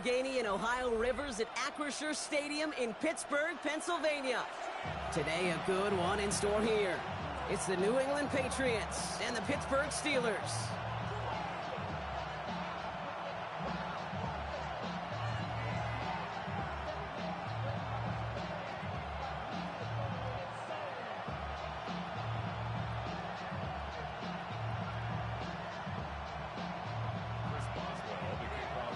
Allegheny and Ohio Rivers at Acrisure Stadium in Pittsburgh, Pennsylvania. Today, a good one in store here. It's the New England Patriots and the Pittsburgh Steelers.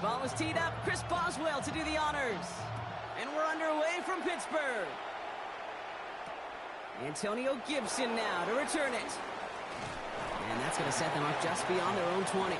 Ball is teed up. Chris Boswell to do the honors. And we're underway from Pittsburgh. Antonio Gibson now to return it. And that's going to set them up just beyond their own 20.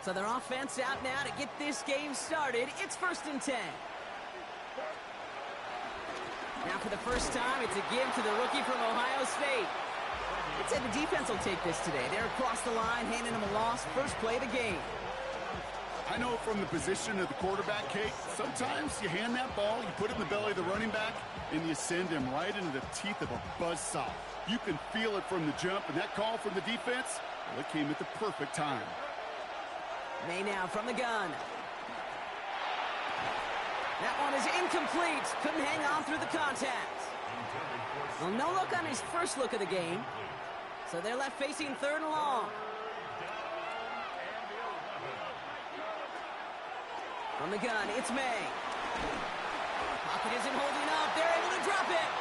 So their offense out now to get this game started. It's 1st and 10. Now for the first time, it's a give to the rookie from Ohio State. I'd say the defense will take this today. They're across the line, handing them a loss. First play of the game. I know from the position of the quarterback, Kate, sometimes you hand that ball, you put it in the belly of the running back, and you send him right into the teeth of a buzzsaw. You can feel it from the jump, and that call from the defense, well, it came at the perfect time. May now from the gun. That one is incomplete. Couldn't hang on through the contact. Well, no look on his first look of the game. So they're left facing 3rd and long. From the gun, it's May. Pocket isn't holding up. They're able to drop it.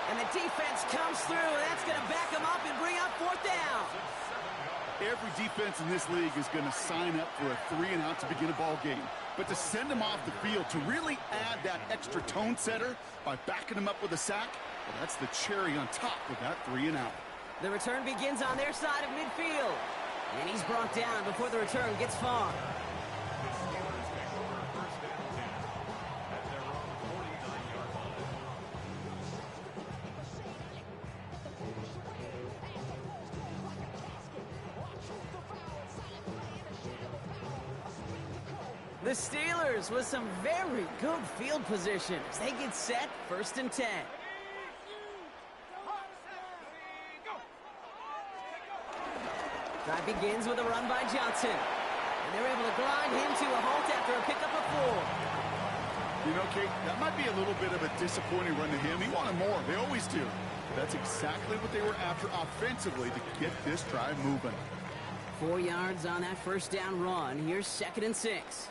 And the defense comes through, and that's going to back them up and bring up 4th down. Every defense in this league is going to sign up for a 3-and-out to begin a ball game. But to send them off the field, to really add that extra tone setter by backing them up with a sack, well, that's the cherry on top of that 3-and-out. The return begins on their side of midfield. brought down before the return gets far. The Steelers with some very good field position as they get set, 1st and 10. Drive begins with a run by Johnson. And they're able to grind him to a halt after a pickup of 4. You know, Kate, that might be a little bit of a disappointing run to him. He wanted more. They always do. That's exactly what they were after offensively to get this drive moving. 4 yards on that 1st down run. Here's 2nd and 6.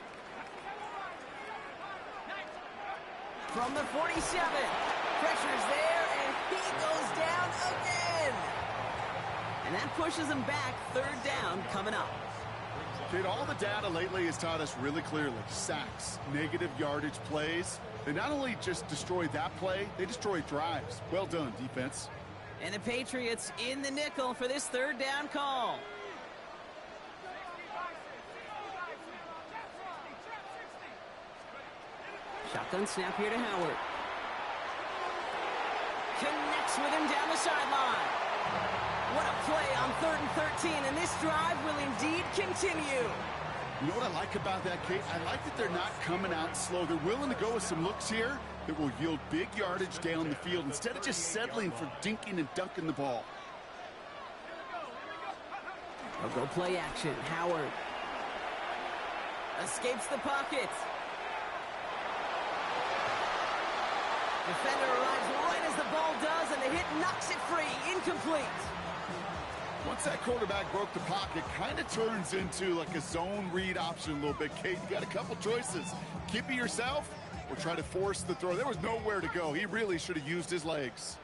From the 47. Pressure's there, and he goes down again. And that pushes him back. 3rd down coming up. Kate, all the data lately has taught us really clearly. Sacks, negative yardage plays. They not only just destroy that play, they destroy drives. Well done, defense. And the Patriots in the nickel for this 3rd down call. Shotgun snap here to Howard. Connects with him down the sideline. What a play on 3rd and 13, and this drive will indeed continue. You know what I like about that, Kate? I like that they're not coming out slow. They're willing to go with some looks here that will yield big yardage down the field instead of just settling for dinking and dunking the ball. They'll go play action. Howard escapes the pocket. Defender arrives right as the ball does, and the hit knocks it free. Incomplete. Once that quarterback broke the pocket, kind of turns into like a zone read option a little bit, Kate. You got a couple choices. Keep it yourself or try to force the throw. There was nowhere to go. He really should have used his legs.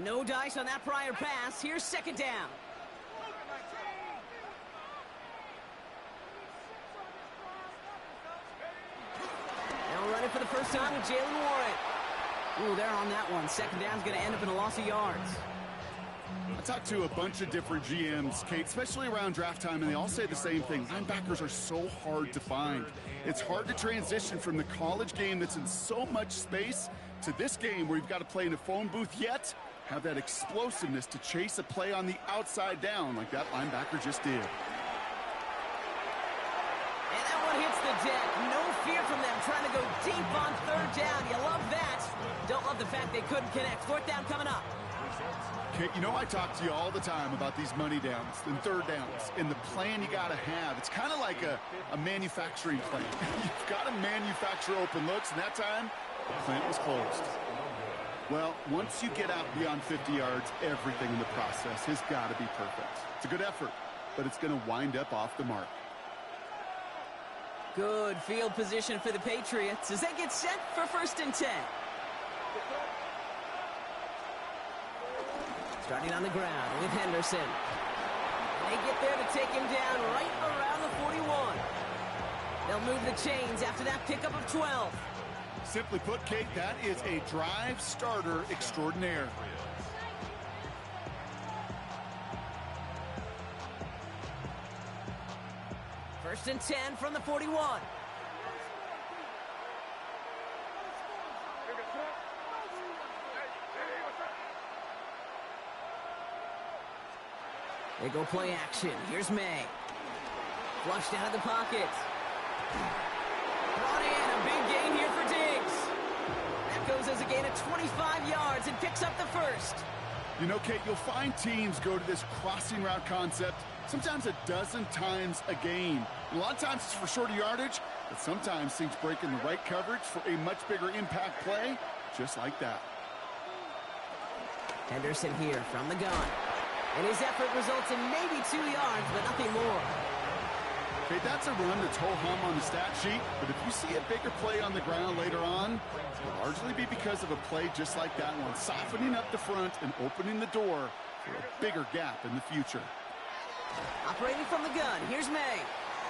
No dice on that prior pass. Here's 2nd down. Now running for the first time with Jaylen Warren. Ooh, they're on that one. 2nd down's going to end up in a loss of yards. I talked to a bunch of different GMs, Kate, especially around draft time, and they all say the same thing. Linebackers are so hard to find. It's hard to transition from the college game that's in so much space to this game where you've got to play in a phone booth, yet have that explosiveness to chase a play on the outside down like that linebacker just did. And that one hits the deck. No fear from them trying to go deep on 3rd down. You love that. Don't love the fact they couldn't connect. 4th down coming up. Kate, you know I talk to you all the time about these money downs and 3rd downs and the plan you got to have. It's kind of like a manufacturing plant. You've got to manufacture open looks, and that time, the plant was closed. Well, once you get out beyond 50 yards, everything in the process has got to be perfect. It's a good effort, but it's going to wind up off the mark. Good field position for the Patriots as they get set for 1st and 10. Starting on the ground with Henderson. They get there to take him down right around the 41. They'll move the chains after that pickup of 12. Simply put, Kate, that is a drive starter extraordinaire. First and 10 from the 41. They go play action. Here's May. Flushed out of the pocket. Brought in a big gain here for Diggs. That goes as a gain of 25 yards and picks up the 1st. You know, Kate, you'll find teams go to this crossing route concept sometimes a dozen times a game. A lot of times it's for shorter yardage, but sometimes teams break in the right coverage for a much bigger impact play, just like that. Henderson here from the gun. And his effort results in maybe 2 yards, but nothing more. Okay, that's a run that's ho-hum on the stat sheet, but if you see a bigger play on the ground later on, it'll largely be because of a play just like that one, softening up the front and opening the door for a bigger gap in the future. Operating from the gun, here's May.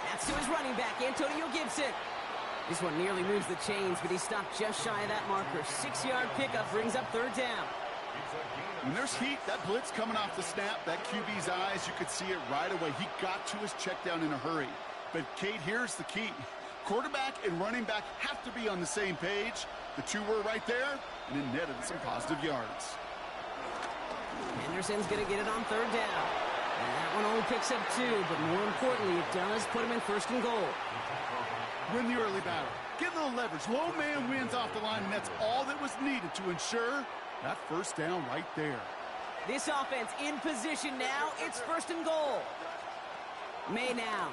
That's to his running back, Antonio Gibson. This one nearly moves the chains, but he stopped just shy of that marker. 6-yard pickup brings up 3rd down. When there's heat, that blitz coming off the snap, that QB's eyes, you could see it right away. He got to his check down in a hurry. But, Kate, here's the key. Quarterback and running back have to be on the same page. The two were right there, and it netted some positive yards. Henderson's going to get it on third down. And that one only picks up 2, but more importantly, it does put him in first and goal. Win the early battle. Get a little leverage. Low man wins off the line, and that's all that was needed to ensure that first down right there. This offense in position now. It's first and goal. May now.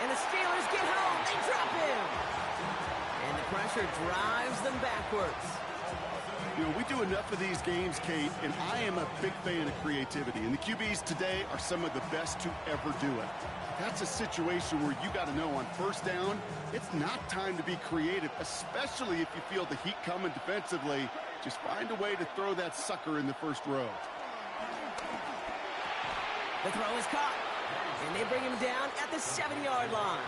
And the Steelers get home. They drop him. And the pressure drives them backwards. You know, we do enough of these games, Kate, and I am a big fan of creativity. And the QBs today are some of the best to ever do it. That's a situation where you got to know on first down, it's not time to be creative, especially if you feel the heat coming defensively. Just find a way to throw that sucker in the first row. The throw is caught, and they bring him down at the 7-yard line.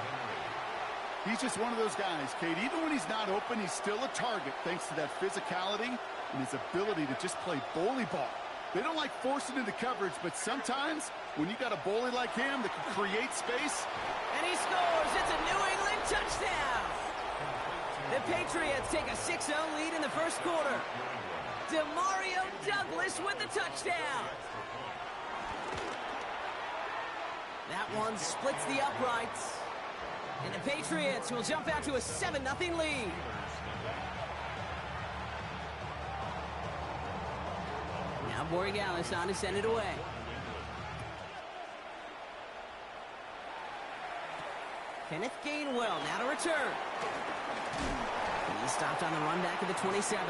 He's just one of those guys, Kate. Even when he's not open, he's still a target thanks to that physicality and his ability to just play bully ball. They don't like forcing into coverage, but sometimes when you got a bully like him that can create space. And he scores. It's a New England touchdown. The Patriots take a 6-0 lead in the first quarter. Demario Douglas with the touchdown. That one splits the uprights. And the Patriots will jump out to a 7-0 lead. Now Borregales on to send it away. Kenneth Gainwell now to return. He stopped on the run back of the 27.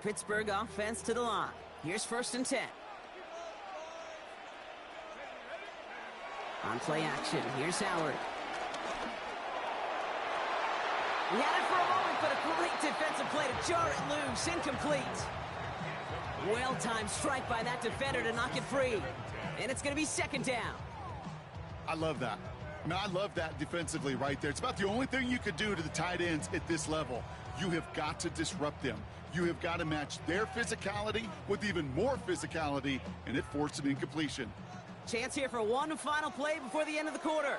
Pittsburgh offense to the line. Here's first and 10. On play action, here's Howard. He had it for a moment, but a great defensive play to jar it loose. Incomplete. Well-timed strike by that defender to knock it free. And it's going to be second down. I love that. I love that defensively right there. It's about the only thing you could do to the tight ends at this level. You have got to disrupt them. You have got to match their physicality with even more physicality, and it forced an incompletion. Chance here for one final play before the end of the quarter.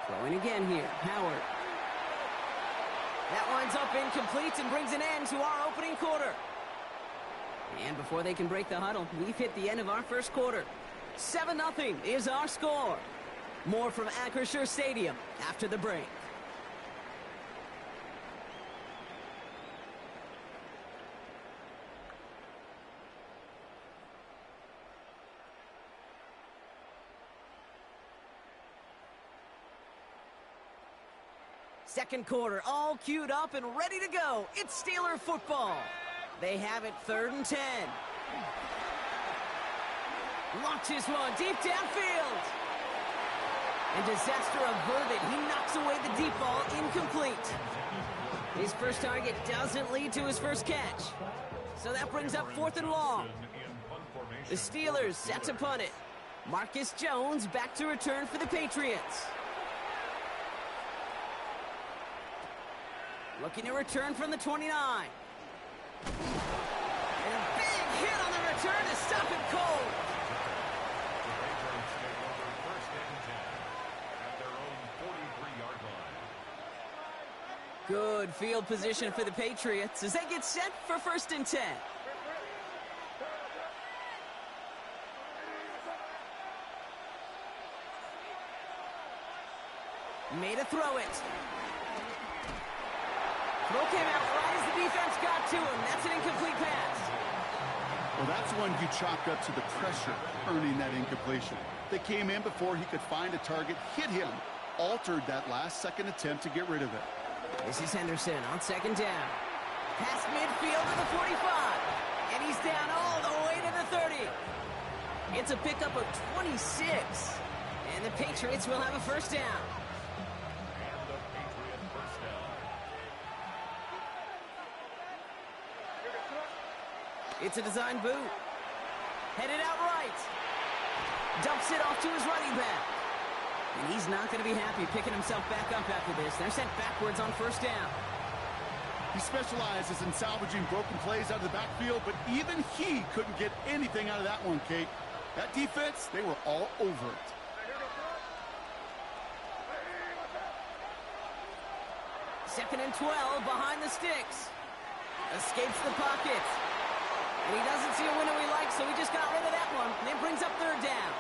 Throwing again here, Howard. That winds up incomplete and brings an end to our opening quarter. And before they can break the huddle, we've hit the end of our first quarter. 7-0 is our score. More from Acrisure Stadium after the break. Second quarter, all queued up and ready to go. It's Steeler football. They have it 3rd and 10. Launches one deep downfield. And disaster averted. He knocks away the deep ball, incomplete. His first target doesn't lead to his first catch. So that brings up 4th and long. The Steelers set to punt it. Marcus Jones back to return for the Patriots. Looking to return from the 29. And a big hit on the return to stop him cold. Good field position for the Patriots as they get set for 1st and 10. Made a throw it. Throw came out right as the defense got to him. That's an incomplete pass. Well, that's one you chalk up to the pressure earning that incompletion. They came in before he could find a target, hit him, altered that last-second attempt to get rid of it. This is Henderson on 2nd down. Past midfield to the 45. And he's down all the way to the 30. It's a pickup of 26. And the Patriots will have a first down. It's a design boot. Headed out right. Dumps it off to his running back. And he's not going to be happy picking himself back up after this. They're sent backwards on first down. He specializes in salvaging broken plays out of the backfield, but even he couldn't get anything out of that one, Kate. That defense, they were all over it. Second and 12 behind the sticks. Escapes the pocket. And he doesn't see a window he likes, so he just got rid of that one. And it brings up third down.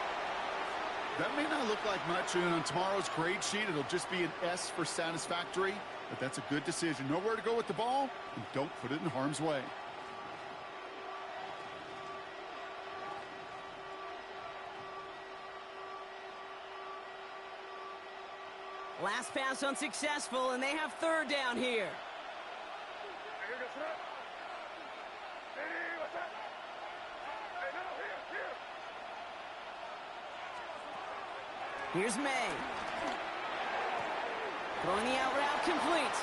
That may not look like much, and on tomorrow's grade sheet, it'll just be an S for satisfactory, but that's a good decision. Know where to go with the ball, and don't put it in harm's way. Last pass unsuccessful, and they have third down here. Here's May. Throwing the out route complete.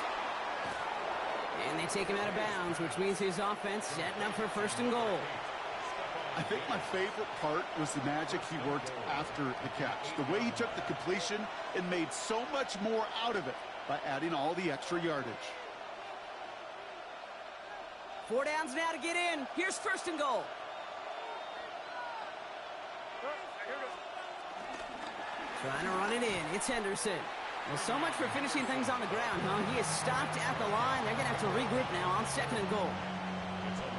And they take him out of bounds, which means his offense setting up for first and goal. I think my favorite part was the magic he worked after the catch. The way he took the completion and made so much more out of it by adding all the extra yardage. 4 downs now to get in. Here's first and goal. Trying to run it in. It's Henderson. Well, so much for finishing things on the ground, huh? He is stopped at the line. They're going to have to regroup now on second and goal.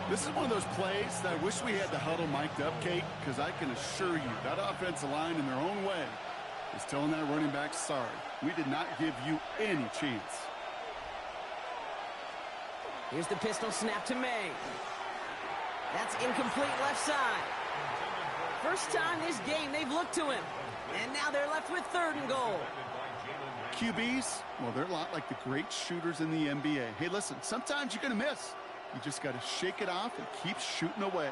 This is one of those plays that I wish we had the huddle mic'd up, Kate, because I can assure you that offensive line in their own way is telling that running back, sorry, we did not give you any chance. Here's the pistol snap to May. That's incomplete left side. First time this game they've looked to him. And now they're left with third and goal. QBs, well, they're a lot like the great shooters in the NBA. Hey, listen, sometimes you're going to miss. You just got to shake it off and keep shooting away.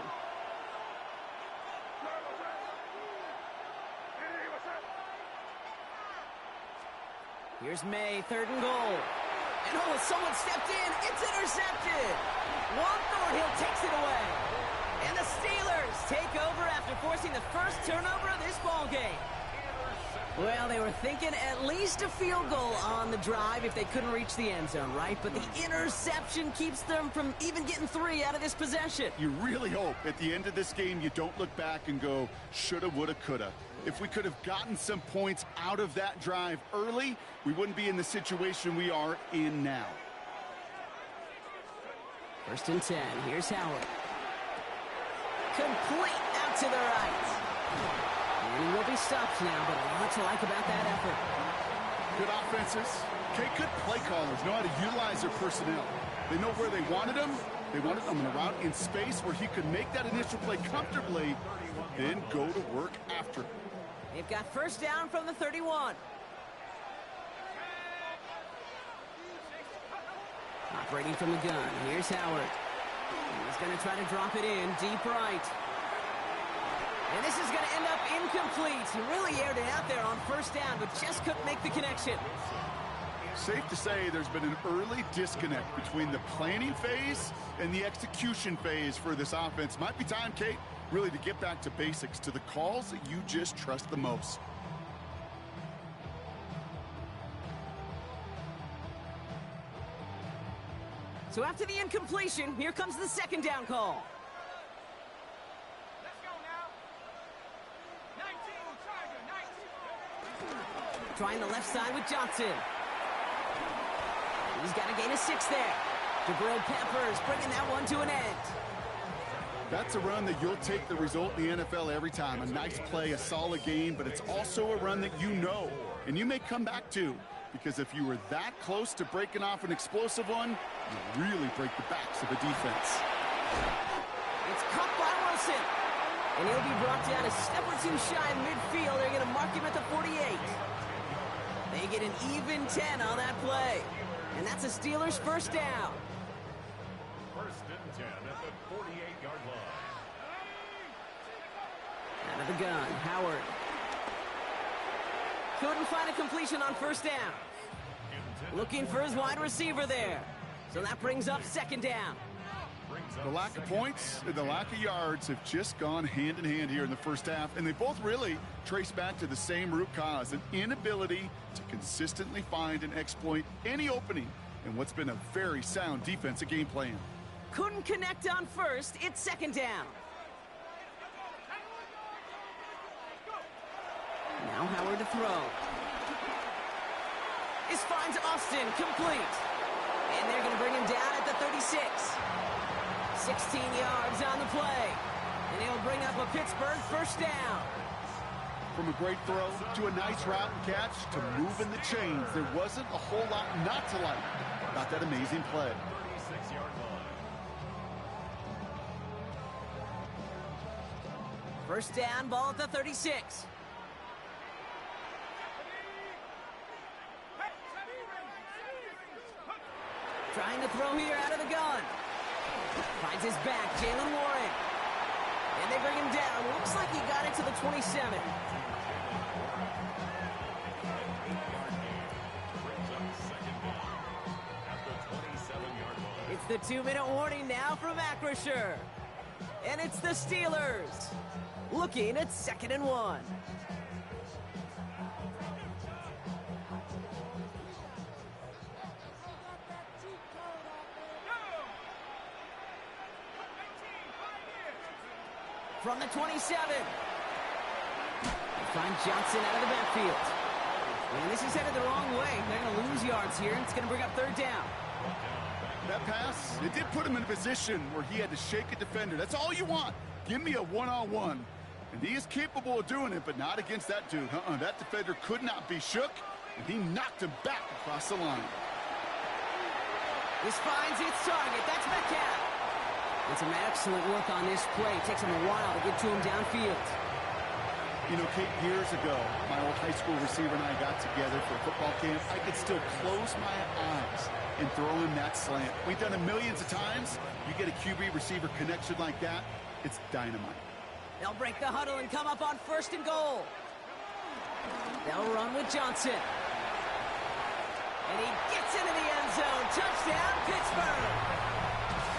Here's May, third and goal. And oh, someone stepped in. It's intercepted. Juan Thornhill takes it away. And the Steelers take over after forcing the first turnover of this ball game. Well, they were thinking at least a field goal on the drive if they couldn't reach the end zone, right? But the interception keeps them from even getting 3 out of this possession. You really hope at the end of this game you don't look back and go, shoulda, woulda, coulda. If we could have gotten some points out of that drive early, we wouldn't be in the situation we are in now. First and 10. Here's Howard. Complete out to the right. And he will be stopped now, but a lot to like about that effort. Good offenses. Okay, good play callers know how to utilize their personnel. They know where they wanted them. They wanted them in a route in space where he could make that initial play comfortably, then go to work after. They've got first down from the 31. Operating from the gun. Here's Howard. He's going to try to drop it in deep right. And this is going to end up incomplete. He really aired it out there on first down, but just couldn't make the connection. Safe to say there's been an early disconnect between the planning phase and the execution phase for this offense. Might be time, Kate, really to get back to basics, to the calls that you just trust the most. So after the incompletion, here comes the second down call. Trying the left side with Johnson. He's got to gain a 6 there. Jabril Peppers bringing that one to an end. That's a run that you'll take the result in the NFL every time. A nice play, a solid game, but it's also a run that you know, and you may come back to, because if you were that close to breaking off an explosive one, you really break the backs of the defense. It's caught by Wilson, and he'll be brought down a step or two shy of midfield. They're going to mark him at the 48. They get an even 10 on that play. And that's a Steelers first down. First and 10 at the 48-yard line. Out of the gun, Howard. Couldn't find a completion on first down. Looking for his wide receiver there. So that brings up second down. Brings The lack of points and the lack of yards have just gone hand in hand here in the first half, and they both really trace back to the same root cause, an inability to consistently find and exploit any opening in what's been a very sound defensive game plan. Couldn't connect on first. It's second down. Now Howard to throw. This finds Austin complete. And they're going to bring him down at the 36. 16 yards on the play. And he'll bring up a Pittsburgh first down. From a great throw to a nice route and catch to moving the chains, there wasn't a whole lot not to like about that amazing play. 36-yard line. First down, ball at the 36. Trying to throw here out of the gun. Finds his back, Jalen Warren. And they bring him down. Looks like he got it to the 27. It's the 2-minute warning now from Acrisure. And it's the Steelers looking at 2nd and 1. From the 27. Find Johnson out of the backfield. And this is headed the wrong way. They're going to lose yards here, and it's going to bring up third down. That pass, it did put him in a position where he had to shake a defender. That's all you want. Give me a one-on-one. And he is capable of doing it, but not against that dude. That defender could not be shook, and he knocked him back across the line. This finds its target. That's Metcalf. And some excellent work on this play. It takes him a while to get to him downfield. You know, Kate, years ago, my old high school receiver and I got together for a football camp. I could still close my eyes and throw him that slant. We've done it millions of times. You get a QB receiver connection like that, it's dynamite. They'll break the huddle and come up on 1st and goal. They'll run with Johnson. And he gets into the end zone. Touchdown, Pittsburgh.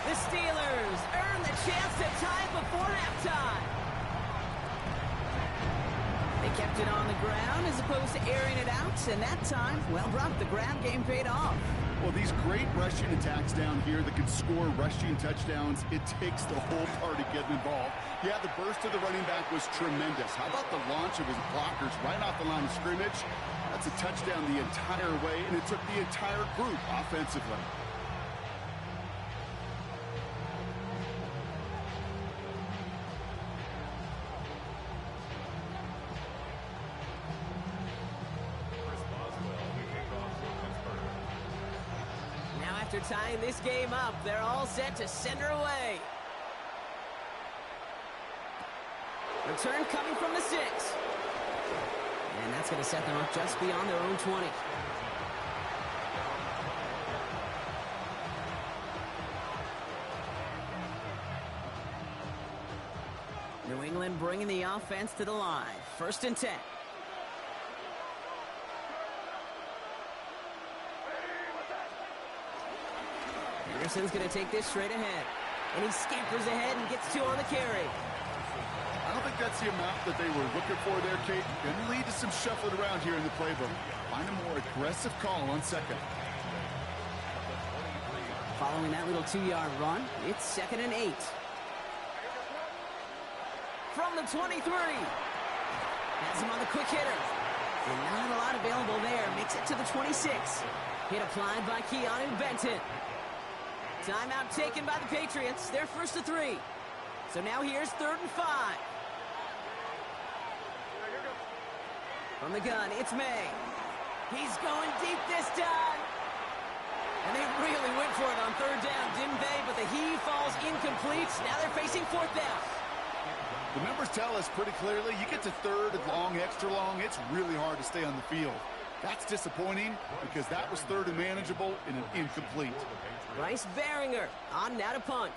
The Steelers earn the chance to tie it before halftime. They kept it on the ground as opposed to airing it out, and that time, well, Brock, the ground game paid off. Well, these great rushing attacks down here that can score rushing touchdowns, it takes the whole party getting involved. Yeah, the burst of the running back was tremendous. How about the launch of his blockers right off the line of scrimmage? That's a touchdown the entire way, and it took the entire group offensively. After tying this game up, they're all set to send her away. Return coming from the 6. And that's going to set them up just beyond their own 20. New England bringing the offense to the line. 1st and 10. Anderson's going to take this straight ahead. And he scampers ahead and gets 2 on the carry. I don't think that's the amount that they were looking for there, Kate. Going to lead to some shuffling around here in the playbook. Find a more aggressive call on 2nd. Following that little 2-yard run, it's 2nd and 8. From the 23. Has him on the quick hitter. And not a lot available there. Makes it to the 26. Hit applied by Keanu Benton. Timeout taken by the Patriots. They're 1st to 3. So now here's 3rd and 5. From the gun, it's May. He's going deep this time. And they really went for it on 3rd down, didn't they? But the heave falls incomplete. Now they're facing 4th down. The numbers tell us pretty clearly, you get to 3rd and long, extra long, it's really hard to stay on the field. That's disappointing because that was 3rd and manageable and an incomplete. Bryce Baringer on now to punt.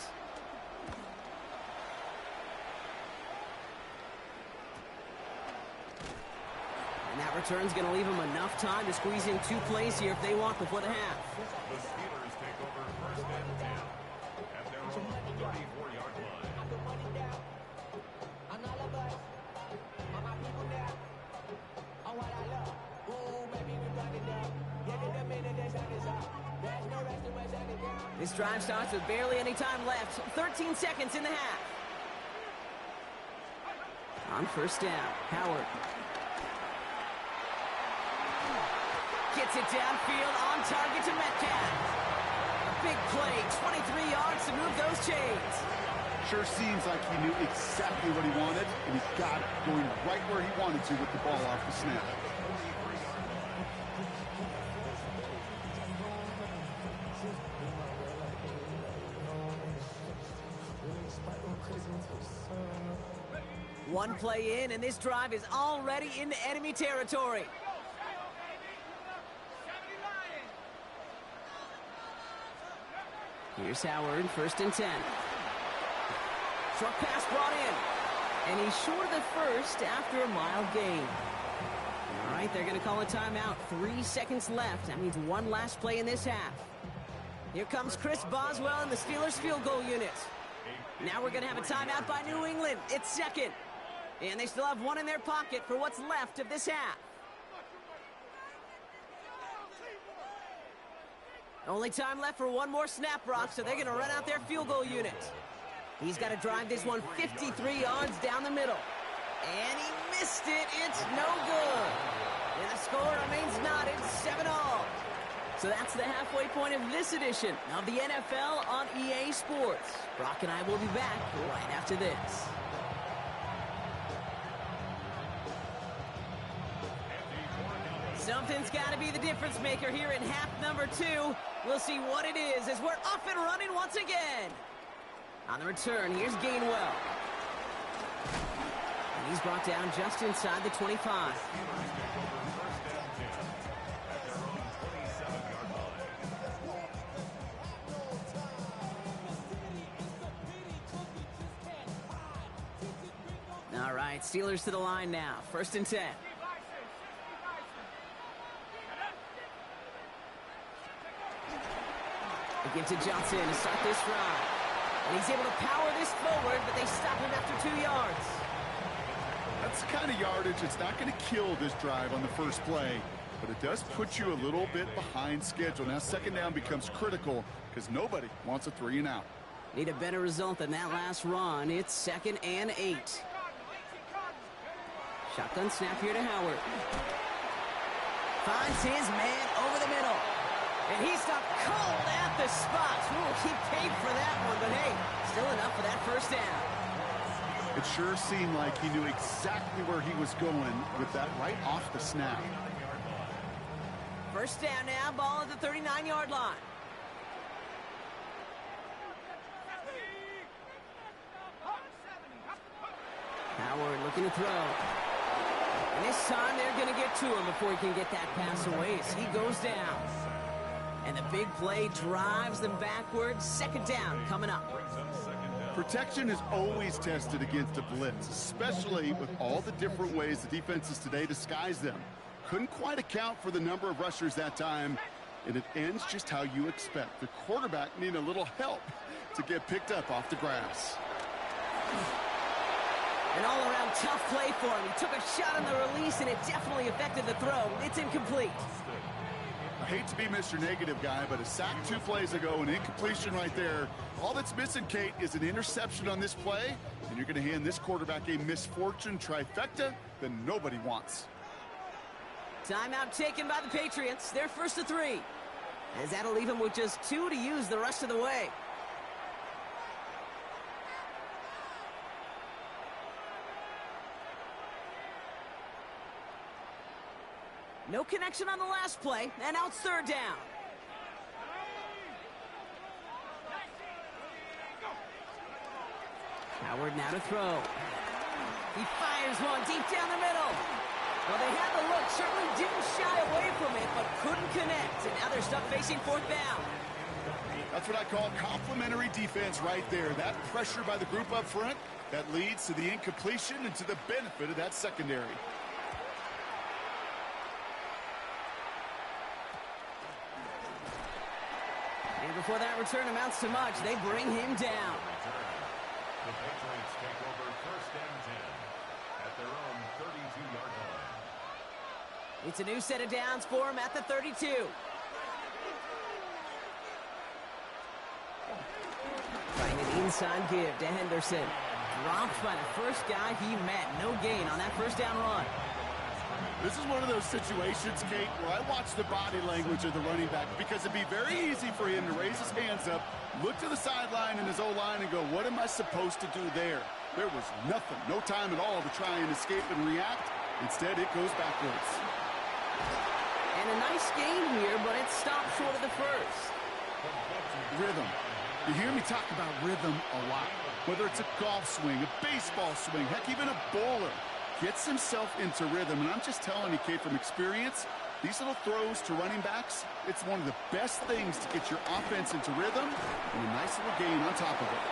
And that return's going to leave them enough time to squeeze in 2 plays here if they want before the half. The Steelers take over 1st and 10 at their own 38. This drive starts with barely any time left. 13 seconds in the half. On first down, Howard. Gets it downfield, on target to Metcalf. A big play, 23 yards to move those chains. Sure seems like he knew exactly what he wanted, and he got it going right where he wanted to with the ball off the snap. One play in, and this drive is already into enemy territory. Here's Howard, 1st and 10. Short pass brought in. And he's short of the first after a mild gain. All right, they're going to call a timeout. 3 seconds left. That means one last play in this half. Here comes Chris Boswell and the Steelers field goal unit. Now we're going to have a timeout by New England. It's second. And they still have one in their pocket for what's left of this half. Only time left for one more snap, Brock, so they're going to run out their field goal unit. He's got to drive this one 53 yards down the middle. And he missed it. It's no good. And the score remains knotted 7-all. So that's the halfway point of this edition of the NFL on EA Sports. Brock and I will be back right after this. Something's got to be the difference maker here in half number 2. We'll see what it is as we're off and running once again. On the return, here's Gainwell. And he's brought down just inside the 25. All right, Steelers to the line now. 1st and 10. They give to Johnson to start this drive. And he's able to power this forward, but they stop him after 2 yards. That's the kind of yardage that's not going to kill this drive on the first play, but it does put you a little bit behind schedule. Now 2nd down becomes critical because nobody wants a 3 and out. Need a better result than that last run. It's 2nd and 8. Shotgun snap here to Howard. Finds his man over the middle. And he stopped cold at the spot. Ooh, he paid for that one, but hey, still enough for that 1st down. It sure seemed like he knew exactly where he was going with that right off the snap. 1st down now, ball at the 39-yard line. Howard looking to throw. And this time they're going to get to him before he can get that pass away as he goes down. And the big play drives them backwards. 2nd down coming up. Protection is always tested against a blitz, especially with all the different ways the defenses today disguise them. Couldn't quite account for the number of rushers that time, and it ends just how you expect. The quarterback needed a little help to get picked up off the grass. An all-around tough play for him. He took a shot on the release, and it definitely affected the throw. It's incomplete. I hate to be Mr. Negative guy, but a sack 2 plays ago, an incompletion right there. All that's missing, Kate, is an interception on this play, and you're going to hand this quarterback a misfortune trifecta that nobody wants. Timeout taken by the Patriots. They're 1st to 3. As that'll leave him with just 2 to use the rest of the way. No connection on the last play, and now it's 3rd down. Howard now to throw. He fires one deep down the middle. Well, they had the look, certainly didn't shy away from it, but couldn't connect, and now they're stuck facing 4th down. That's what I call complementary defense right there. That pressure by the group up front, that leads to the incompletion and to the benefit of that secondary. And before that return amounts to much, they bring him down. The Patriots take over 1st and 10 at their own 32-yard line. It's a new set of downs for him at the 32. inside give to Henderson. Dropped by the first guy he met. No gain on that first down run. This is one of those situations, Kate, where I watch the body language of the running back because it'd be very easy for him to raise his hands up, look to the sideline in his O-line and go, what am I supposed to do there? There was nothing, no time at all to try and escape and react. Instead, it goes backwards. And a nice gain here, but it stopped short of the first. Rhythm. You hear me talk about rhythm a lot. Whether it's a golf swing, a baseball swing, heck, even a bowler. Gets himself into rhythm, and I'm just telling you, Kate, from experience, these little throws to running backs, it's one of the best things to get your offense into rhythm and a nice little gain on top of it.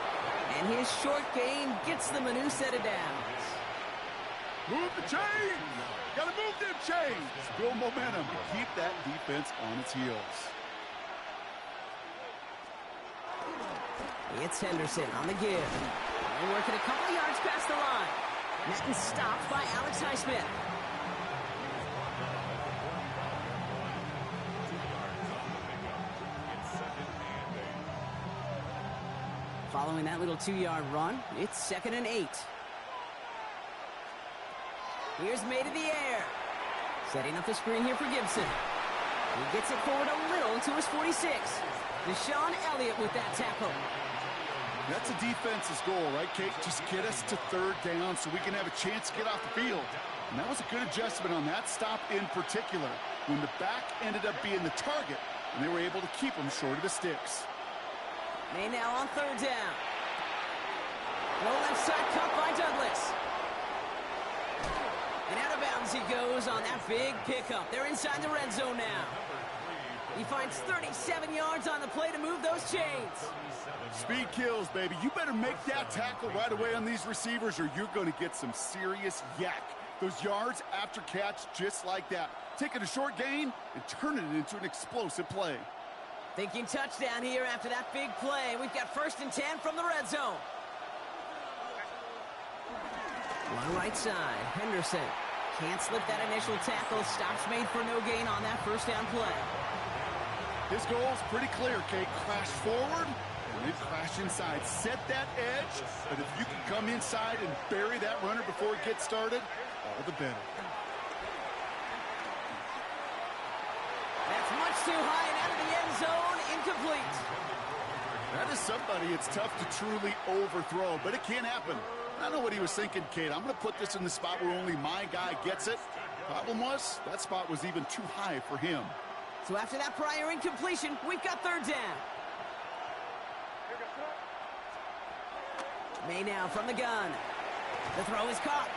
And his short gain gets them a new set of downs. Move the chains! Gotta move them chains! Build momentum and keep that defense on its heels. It's Henderson on the give. They're working a couple of yards past the line. That is stopped by Alex Highsmith. Following that little 2-yard run, it's 2nd and 8. Here's May to the air. Setting up the screen here for Gibson. He gets it forward a little to his 46. Deshaun Elliott with that tackle. That's a defense's goal, right, Kate? Just get us to 3rd down so we can have a chance to get off the field. And that was a good adjustment on that stop in particular, when the back ended up being the target, and they were able to keep him short of the sticks. May now on 3rd down. No left side cut by Douglas. And out of bounds he goes on that big pickup. They're inside the red zone now. He finds 37 yards on the play to move those chains. Speed kills, baby. You better make that tackle right away on these receivers or you're going to get some serious yak. Those yards after catch just like that. Taking a short gain and turning it into an explosive play. Thinking touchdown here after that big play. We've got 1st and 10 from the red zone. One right side, Henderson. Can't slip that initial tackle. Stops made for no gain on that first down play. His goal is pretty clear, Kate. Crash forward and then crash inside. Set that edge, but if you can come inside and bury that runner before it gets started, all the better. That's much too high and out of the end zone. Incomplete. That is somebody it's tough to truly overthrow, but it can happen. I know what he was thinking, Kate. I'm going to put this in the spot where only my guy gets it. Problem was, that spot was even too high for him. So after that prior incompletion, we've got 3rd down. May now from the gun. The throw is caught.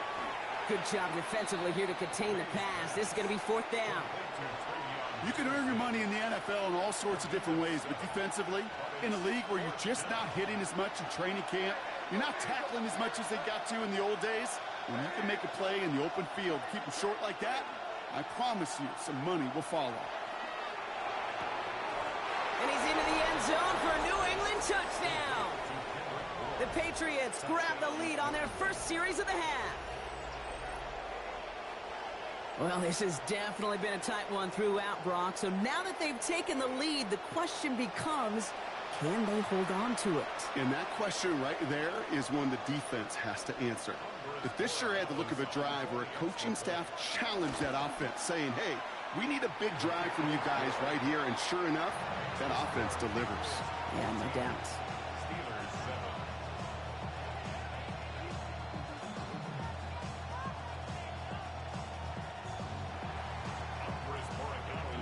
Good job defensively here to contain the pass. This is going to be 4th down. You can earn your money in the NFL in all sorts of different ways, but defensively, in a league where you're just not hitting as much in training camp, you're not tackling as much as they got to in the old days, when you can make a play in the open field, keep them short like that, I promise you some money will follow. And he's into the end zone for a New England touchdown. The Patriots grab the lead on their first series of the half. Well, this has definitely been a tight one throughout, Brock. So now that they've taken the lead, the question becomes, can they hold on to it? And that question right there is one the defense has to answer. If this sure had the look of a drive where a coaching staff challenged that offense, saying, hey, we need a big drive from you guys right here, and sure enough, that offense delivers. Yeah, no doubt.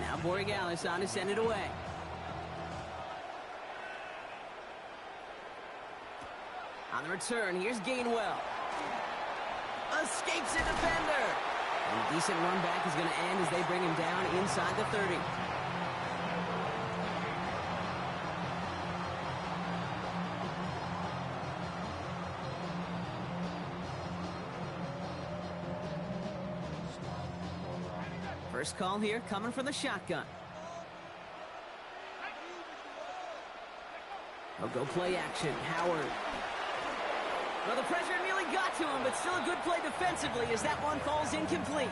Now Borregales on to send it away. On the return, here's Gainwell. Escapes a defender. And a decent run back is going to end as they bring him down inside the 30. First call here coming from the shotgun. They'll go play action. Howard. Well, the pressure nearly got to him, but still a good play defensively as that one falls incomplete.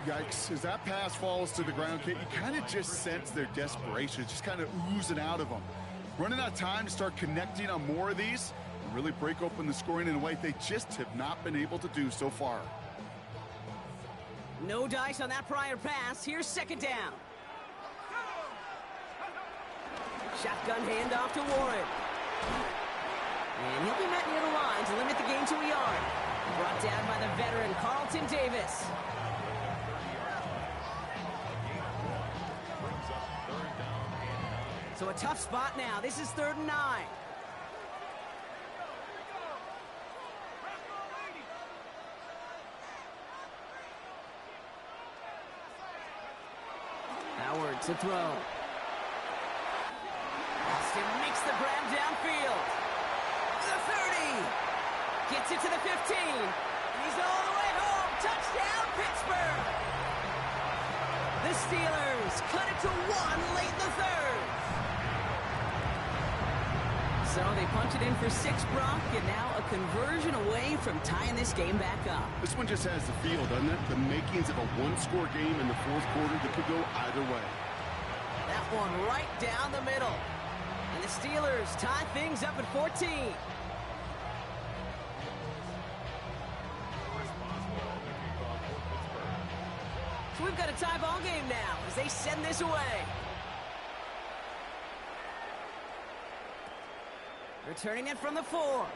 Yikes. As that pass falls to the ground, Kate, you kind of just sense their desperation. It's just kind of oozing out of them. Running out of time to start connecting on more of these and really break open the scoring in a way they just have not been able to do so far. No dice on that prior pass. Here's second down. Shotgun handoff to Warren. And he'll be met near the line to limit the gain to a yard. Brought down by the veteran Carlton Davis. So a tough spot now. This is 3rd and 9. Howard to throw. Austin makes the grab downfield. The 30. Gets it to the 15. He's all the way home. Touchdown, Pittsburgh. The Steelers cut it to 1 late in the 3rd. So they punch it in for 6, Brock, and now a conversion away from tying this game back up. This one just has the feel, doesn't it? The makings of a one-score game in the 4th quarter that could go either way. That one right down the middle. And the Steelers tie things up at 14. So we've got a tie ball game now as they send this away. Returning it from the 4.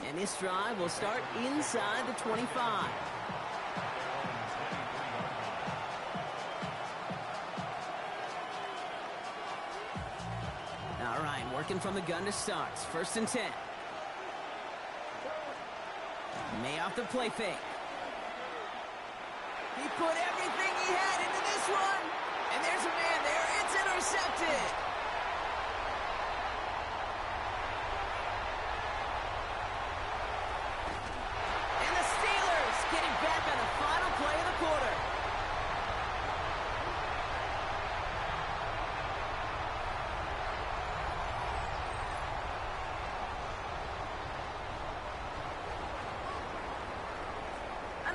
And this drive will start inside the 25. All right, working from the gun to start. 1st and 10. May off the play fake. He put everything he had into this one. And there's a man there. It's intercepted.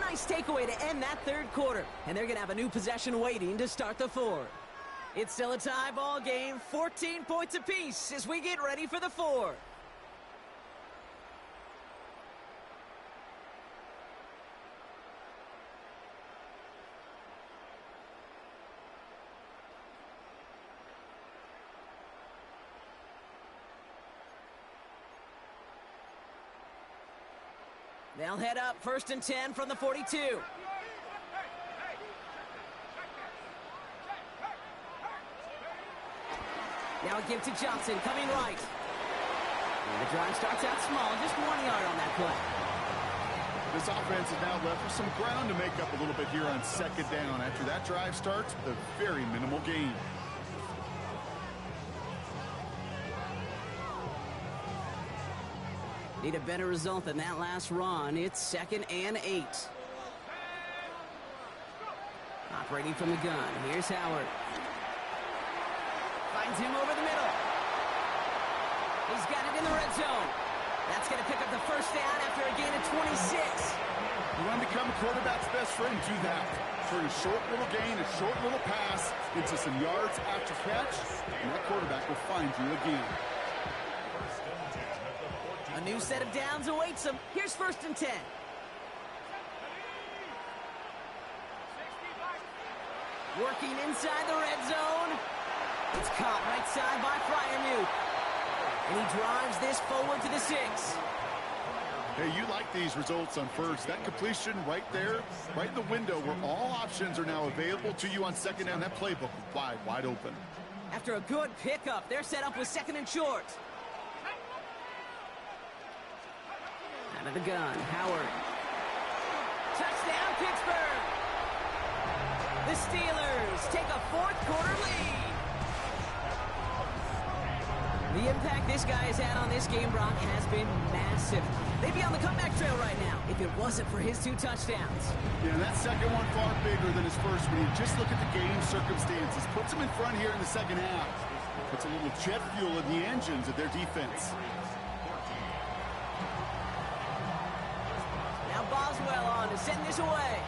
Nice takeaway to end that 3rd quarter. And they're going to have a new possession waiting to start the 4th. It's still a tie ball game, 14 points apiece as we get ready for the 4th. They'll head up 1st and 10 from the 42. Now a give to Johnson, coming right. And the drive starts out small, just 1 yard on that play. This offense is now left with some ground to make up a little bit here on 2nd down after that drive starts with a very minimal gain. Need a better result than that last run. It's 2nd and 8. Operating from the gun. Here's Howard. Finds him over the middle. He's got it in the red zone. That's going to pick up the 1st down after a gain of 26. You want to become a quarterback's best friend, do that. Turn a short little gain, a short little pass into some yards after catch, and that quarterback will find you again. A new set of downs awaits them. Here's 1st and 10. Working inside the red zone. It's caught right side by Freiermuth. And he drives this forward to the 6. Hey, you like these results on 1st. That completion right there, right in the window where all options are now available to you on 2nd down. That playbook wide open. After a good pickup, they're set up with 2nd and short. Out of the gun, Howard. Touchdown, Pittsburgh! The Steelers take a 4th quarter lead. The impact this guy has had on this game, Brock, has been massive. They'd be on the comeback trail right now if it wasn't for his 2 touchdowns. Yeah, that second one far bigger than his first when you just look at the game circumstances. Puts him in front here in the 2nd half. Puts a little jet fuel in the engines of their defense. Boswell on to send this away.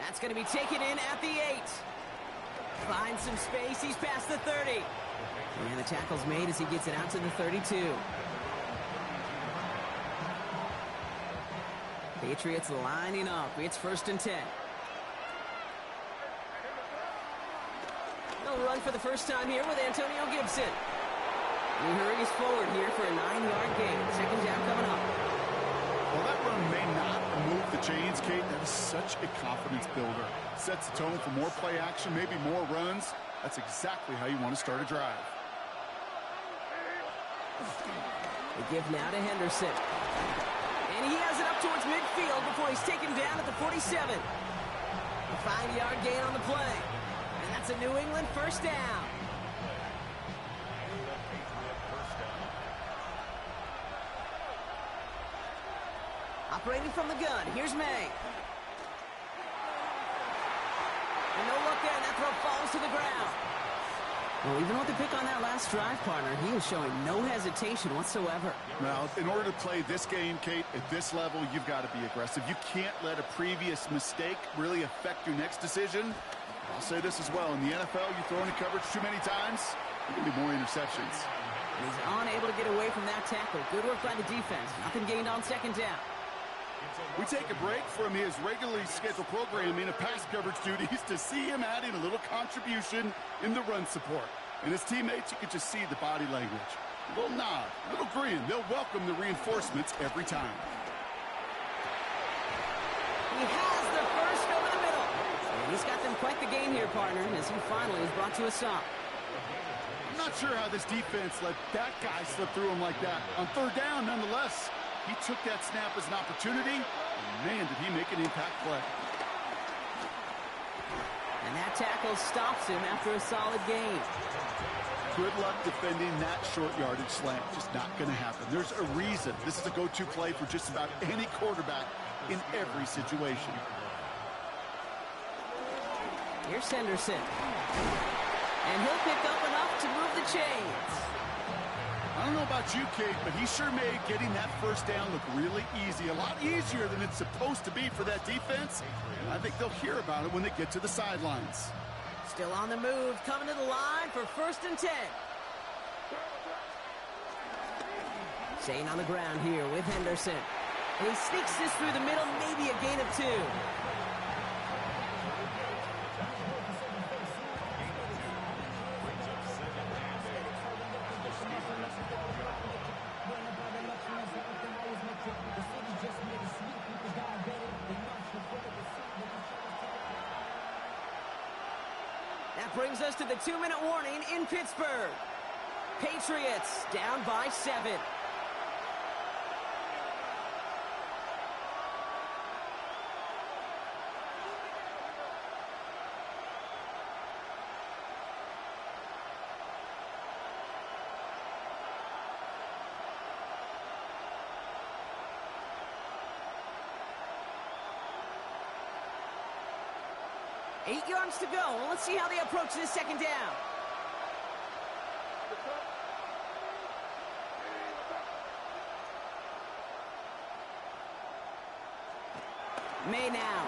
That's going to be taken in at the 8. Finds some space. He's past the 30. And the tackle's made as he gets it out to the 32. Patriots lining up. It's 1st and 10. They'll run for the first time here with Antonio Gibson. He hurries forward here for a 9-yard gain. 2nd down coming up. Well, that run may not move the chains, Kate. That is such a confidence builder. Sets the tone for more play action, maybe more runs. That's exactly how you want to start a drive. They give now to Henderson. And he has it up towards midfield before he's taken down at the 47. A 5-yard gain on the play. And that's a New England 1st down. Operating from the gun, here's May. And no look there, and that throw falls to the ground. Well, even with the pick on that last drive, partner, he is showing no hesitation whatsoever. Well, in order to play this game, Kate, at this level, you've got to be aggressive. You can't let a previous mistake really affect your next decision. I'll say this as well. In the NFL, you throw into coverage too many times, there can be more interceptions. He's unable to get away from that tackle. Good work by the defense. Nothing gained on 2nd down. We take a break from his regularly scheduled programming of pass coverage duties to see him adding a little contribution in the run support. And his teammates, you can just see the body language. A little nod, a little grin. They'll welcome the reinforcements every time. He has the first over the middle. And he's got them quite the gain here, partner, as he finally is brought to a stop. I'm not sure how this defense let that guy slip through him like that. On 3rd down, nonetheless. He took that snap as an opportunity, and man, did he make an impact play. And that tackle stops him after a solid gain. Good luck defending that short yardage slant. Just not going to happen. There's a reason. This is a go-to play for just about any quarterback in every situation. Here's Henderson. And he'll pick up enough to move the chains. I don't know about you, Kate, but he sure made getting that 1st down look really easy. A lot easier than it's supposed to be for that defense. And I think they'll hear about it when they get to the sidelines. Still on the move, coming to the line for 1st and 10. Staying on the ground here with Henderson. And he sneaks this through the middle, maybe a gain of 2. That brings us to the 2-minute warning in Pittsburgh. Patriots down by 7. Eight yards to go. Well, let's see how they approach this 2nd down. May now.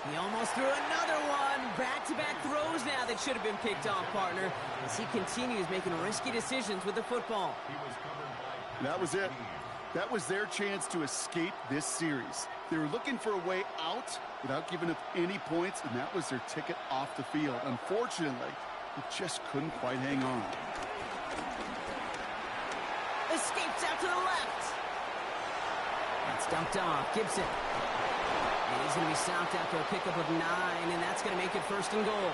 He almost threw another one. Back-to-back throws now that should have been picked off, partner, as he continues making risky decisions with the football. That was it. That was their chance to escape this series. They were looking for a way out without giving up any points, and that was their ticket off the field. Unfortunately, they just couldn't quite hang on. Escapes out to the left. That's dumped off. Gibson. And he's going to be stopped after a pickup of 9, and that's going to make it 1st and goal.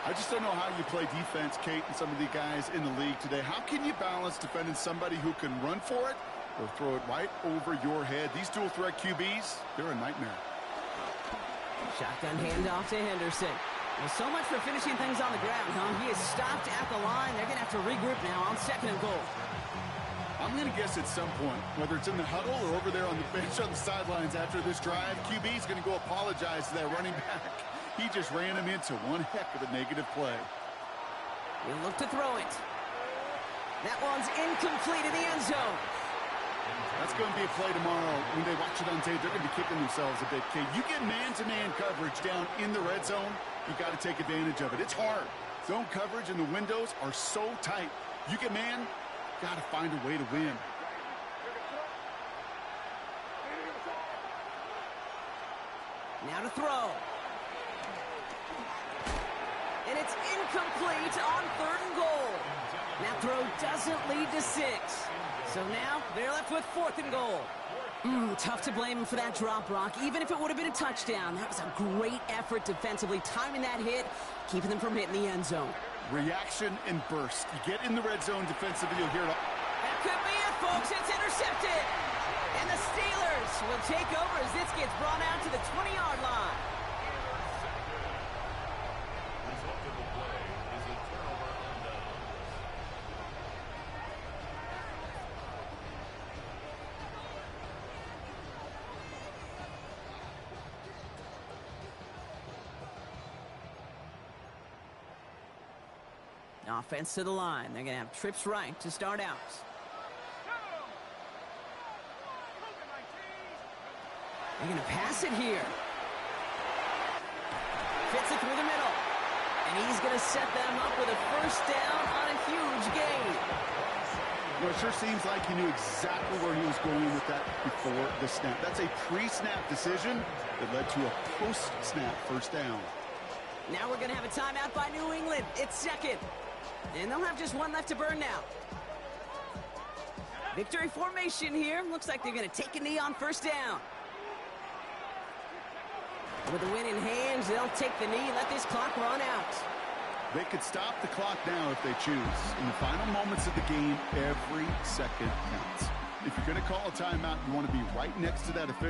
I just don't know how you play defense, Kate, and some of the guys in the league today. How can you balance defending somebody who can run for it or throw it right over your head? These dual threat QBs, they're a nightmare. Shotgun handoff to Henderson. Well, so much for finishing things on the ground, huh? He is stopped at the line. They're going to have to regroup now on 2nd and goal. I'm going to guess at some point, whether it's in the huddle or over there on the bench on the sidelines after this drive, QB's going to go apologize to that running back. He just ran him into one heck of a negative play. He'll look to throw it. That one's incomplete in the end zone. That's going to be a play tomorrow. When they watch it on tape, they're going to be kicking themselves a bit. Okay, you get man-to-man coverage down in the red zone, you got to take advantage of it. It's hard. Zone coverage and the windows are so tight. You get man, got to find a way to win. Now to throw. And it's incomplete on 3rd and goal. That throw doesn't lead to 6. So now they're left with 4th and goal. Tough to blame him for that drop, Brock. Even if it would have been a touchdown, that was a great effort defensively, timing that hit, keeping them from hitting the end zone. Reaction and burst. You get in the red zone defensively, you'll hear it all. That could be it, folks. It's intercepted. And the Steelers will take over as this gets brought out to the 20-yard line. Result of the play is a turnover on downs. Offense to the line. They're going to have trips right to start out. They're going to pass it here. Fits it through the middle. And he's going to set them up with a first down on a huge gain. You know, it sure seems like he knew exactly where he was going with that before the snap. That's a pre-snap decision that led to a post-snap first down. Now we're going to have a timeout by New England. It's 2nd. And they'll have just 1 left to burn now. Victory formation here. Looks like they're going to take a knee on first down. With the win in hand, they'll take the knee and let this clock run out. They could stop the clock now if they choose. In the final moments of the game, every second counts. If you're going to call a timeout, you want to be right next to that official.